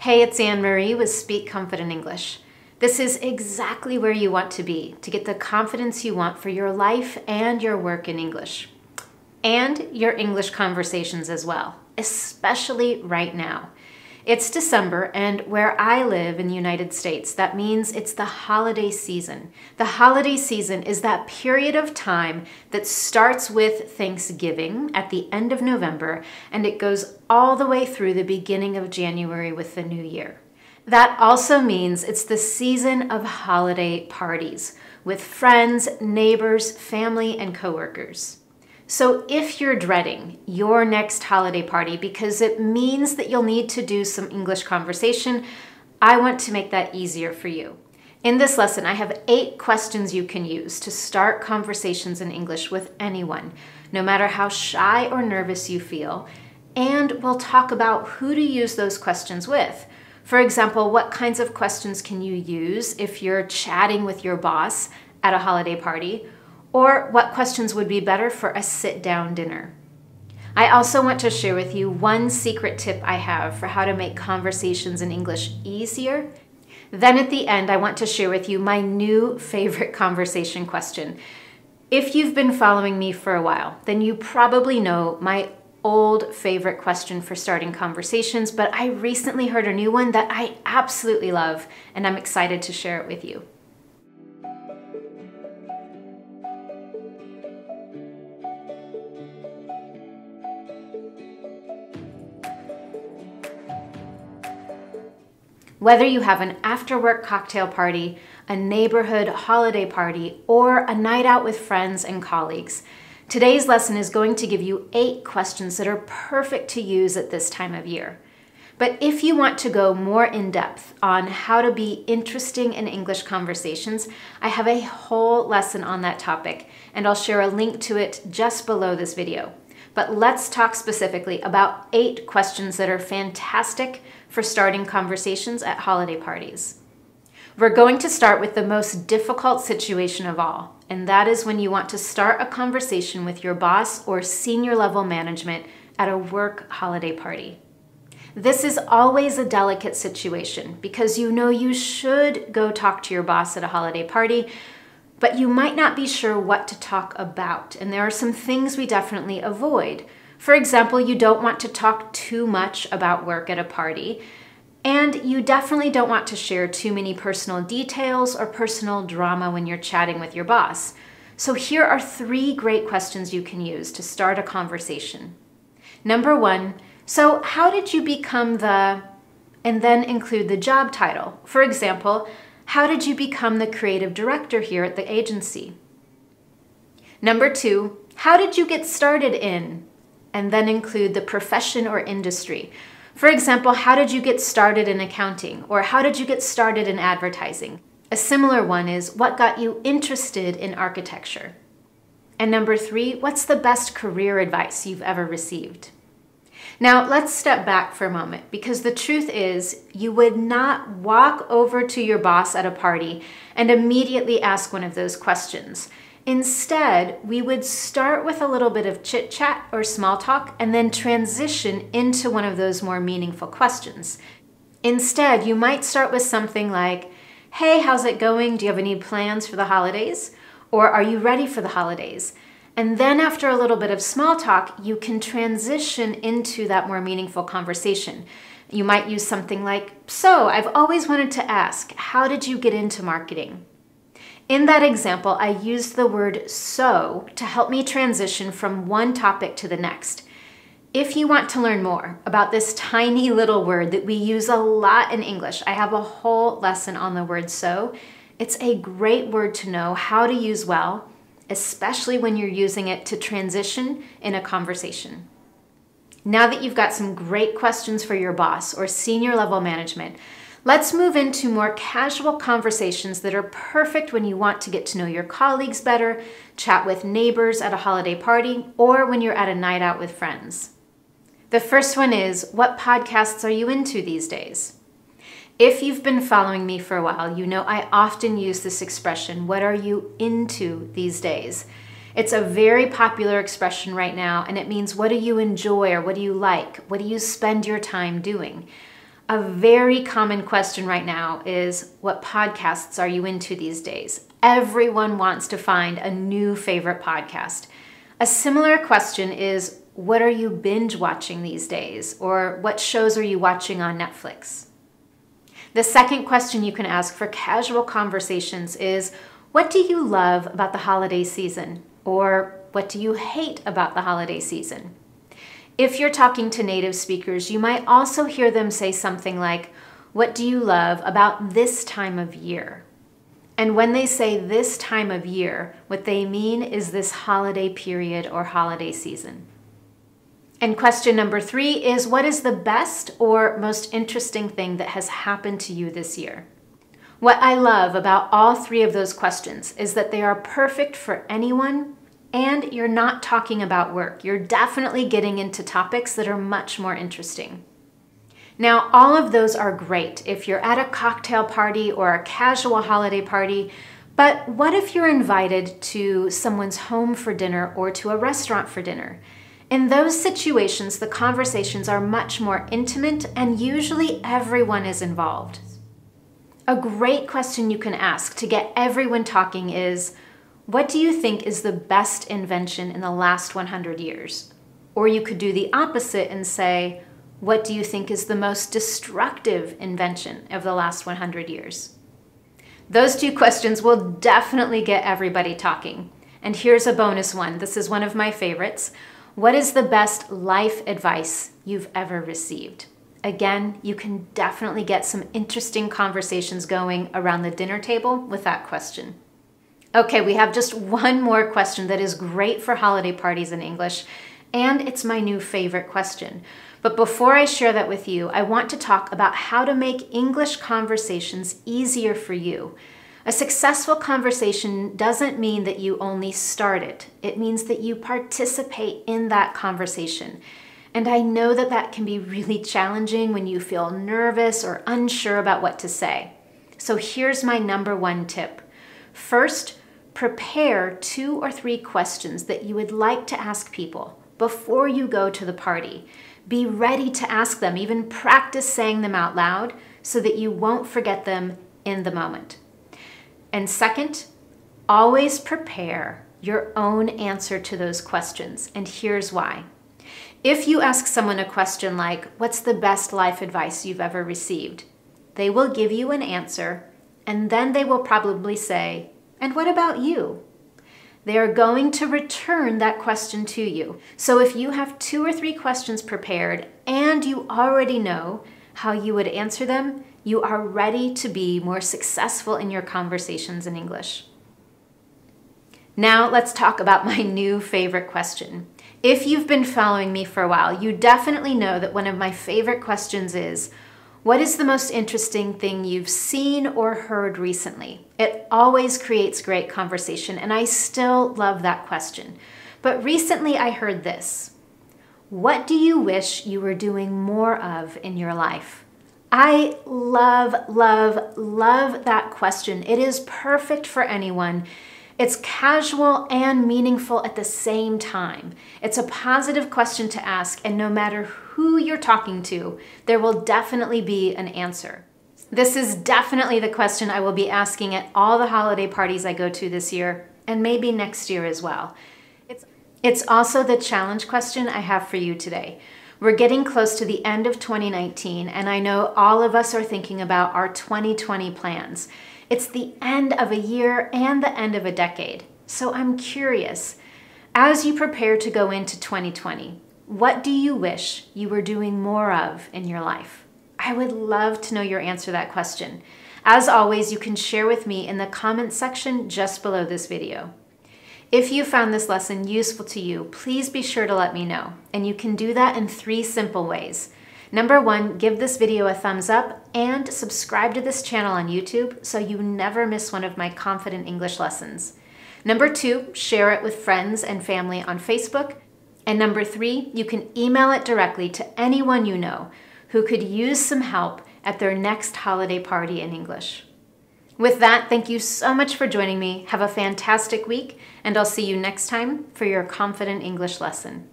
Hey, it's Annemarie with Speak Confident English. This is exactly where you want to be to get the confidence you want for your life and your work in English. And your English conversations as well, especially right now. It's December, and where I live in the United States, that means it's the holiday season. The holiday season is that period of time that starts with Thanksgiving at the end of November, and it goes all the way through the beginning of January with the new year. That also means it's the season of holiday parties with friends, neighbors, family, and coworkers. So if you're dreading your next holiday party because it means that you'll need to do some English conversation, I want to make that easier for you. In this lesson, I have 8 questions you can use to start conversations in English with anyone, no matter how shy or nervous you feel, and we'll talk about who to use those questions with. For example, what kinds of questions can you use if you're chatting with your boss at a holiday party? Or what questions would be better for a sit-down dinner? I also want to share with you one secret tip I have for how to make conversations in English easier. Then at the end, I want to share with you my new favorite conversation question. If you've been following me for a while, then you probably know my old favorite question for starting conversations, but I recently heard a new one that I absolutely love, and I'm excited to share it with you. Whether you have an after-work cocktail party, a neighborhood holiday party, or a night out with friends and colleagues, today's lesson is going to give you 8 questions that are perfect to use at this time of year. But if you want to go more in depth on how to be interesting in English conversations, I have a whole lesson on that topic, and I'll share a link to it just below this video. But let's talk specifically about 8 questions that are fantastic for starting conversations at holiday parties. We're going to start with the most difficult situation of all, and that is when you want to start a conversation with your boss or senior level management at a work holiday party. This is always a delicate situation because you know you should go talk to your boss at a holiday party, but you might not be sure what to talk about, and there are some things we definitely avoid. For example, you don't want to talk too much about work at a party, and you definitely don't want to share too many personal details or personal drama when you're chatting with your boss. So here are 3 great questions you can use to start a conversation. Number 1, so how did you become the, and then include the job title. For example, how did you become the creative director here at the agency? Number 2, how did you get started in? And then include the profession or industry. For example, how did you get started in accounting? Or how did you get started in advertising? A similar one is, what got you interested in architecture? And number 3, what's the best career advice you've ever received? Now, let's step back for a moment, because the truth is you would not walk over to your boss at a party and immediately ask one of those questions. Instead, we would start with a little bit of chit-chat or small talk and then transition into one of those more meaningful questions. Instead, you might start with something like, hey, how's it going? Do you have any plans for the holidays? Or are you ready for the holidays? And then after a little bit of small talk, you can transition into that more meaningful conversation. You might use something like, so I've always wanted to ask, how did you get into marketing? In that example, I used the word so to help me transition from one topic to the next. If you want to learn more about this tiny little word that we use a lot in English, I have a whole lesson on the word so. It's a great word to know how to use well, especially when you're using it to transition in a conversation. Now that you've got some great questions for your boss or senior level management, let's move into more casual conversations that are perfect when you want to get to know your colleagues better, chat with neighbors at a holiday party, or when you're at a night out with friends. The first one is, what podcasts are you into these days? If you've been following me for a while, you know I often use this expression, what are you into these days? It's a very popular expression right now, and it means what do you enjoy or what do you like? What do you spend your time doing? A very common question right now is, what podcasts are you into these days? Everyone wants to find a new favorite podcast. A similar question is, what are you binge watching these days? Or what shows are you watching on Netflix? The second question you can ask for casual conversations is, what do you love about the holiday season? Or what do you hate about the holiday season? If you're talking to native speakers, you might also hear them say something like, what do you love about this time of year? And when they say this time of year, what they mean is this holiday period or holiday season. And question number 3 is, what is the best or most interesting thing that has happened to you this year? What I love about all 3 of those questions is that they are perfect for anyone, and you're not talking about work. You're definitely getting into topics that are much more interesting. Now, all of those are great if you're at a cocktail party or a casual holiday party, but what if you're invited to someone's home for dinner or to a restaurant for dinner? In those situations, the conversations are much more intimate and usually everyone is involved. A great question you can ask to get everyone talking is, what do you think is the best invention in the last 100 years? Or you could do the opposite and say, what do you think is the most destructive invention of the last 100 years? Those 2 questions will definitely get everybody talking. And here's a bonus one. This is one of my favorites. What is the best life advice you've ever received? Again, you can definitely get some interesting conversations going around the dinner table with that question. Okay, we have just one more question that is great for holiday parties in English, and it's my new favorite question. But before I share that with you, I want to talk about how to make English conversations easier for you. A successful conversation doesn't mean that you only start it. It means that you participate in that conversation. And I know that that can be really challenging when you feel nervous or unsure about what to say. So here's my number 1 tip. First, prepare 2 or 3 questions that you would like to ask people before you go to the party. Be ready to ask them, even practice saying them out loud so that you won't forget them in the moment. And second, always prepare your own answer to those questions, and here's why. If you ask someone a question like, what's the best life advice you've ever received? They will give you an answer, and then they will probably say, and what about you? They are going to return that question to you. So if you have 2 or 3 questions prepared and you already know how you would answer them, you are ready to be more successful in your conversations in English. Now let's talk about my new favorite question. If you've been following me for a while, you definitely know that one of my favorite questions is, what is the most interesting thing you've seen or heard recently? It always creates great conversation, and I still love that question. But recently I heard this. What do you wish you were doing more of in your life? I love, love, love that question. It is perfect for anyone. It's casual and meaningful at the same time. It's a positive question to ask, and no matter who you're talking to, there will definitely be an answer. This is definitely the question I will be asking at all the holiday parties I go to this year, and maybe next year as well. It's also the challenge question I have for you today. We're getting close to the end of 2019, and I know all of us are thinking about our 2020 plans. It's the end of a year and the end of a decade. So I'm curious, as you prepare to go into 2020, what do you wish you were doing more of in your life? I would love to know your answer to that question. As always, you can share with me in the comments section just below this video. If you found this lesson useful to you, please be sure to let me know. And you can do that in 3 simple ways. Number 1, give this video a thumbs up and subscribe to this channel on YouTube so you never miss one of my Confident English lessons. Number 2, share it with friends and family on Facebook. And number 3, you can email it directly to anyone you know who could use some help at their next holiday party in English. With that, thank you so much for joining me. Have a fantastic week, and I'll see you next time for your Confident English lesson.